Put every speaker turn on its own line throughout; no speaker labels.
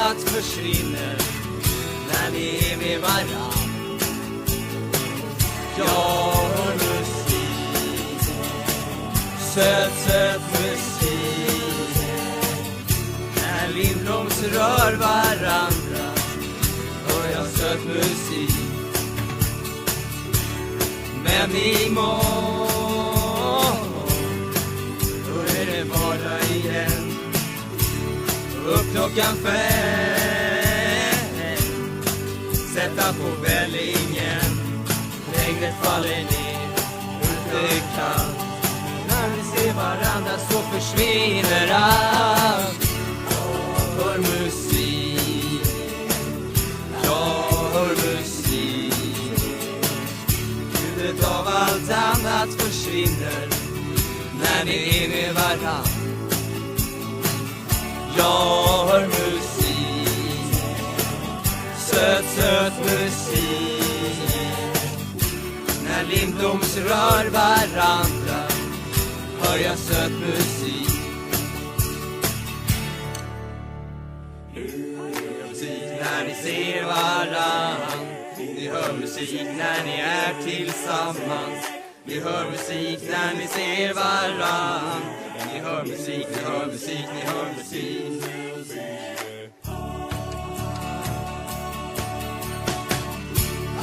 annat försvinner när ni är med varann. Jag hör musik, söt, söt musik. När Lindbloms rör varandra hör jag söt musik. Men imorgon då är det vardag igen. Upp klockan 5, sätta på vällingen. Regnet faller ner, ute är kallt. När vi ser varandra så försvinner allt. Jag hör musik, jag hör musik. Ljudet av allt annat försvinner när ni är med varann. Jag hör musik, söt, söt musik. När Lindbloms rör varandra hör jag söt musik. Musik när ni ser varann. Ni hör musik när ni är tillsammans. Ni hör musik när ni ser varann. Ni hör musik, ni hör musik, ni hör musik.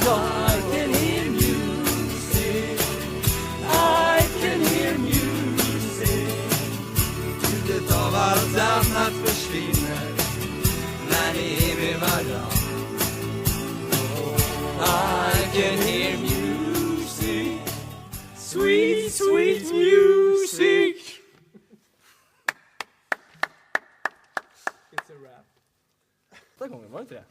I can hear music, I can hear music. Ljudet av allt annat försvinner när ni är med varann. I can hear music, sweet, sweet music. It's a rap. Första gången var det inte det?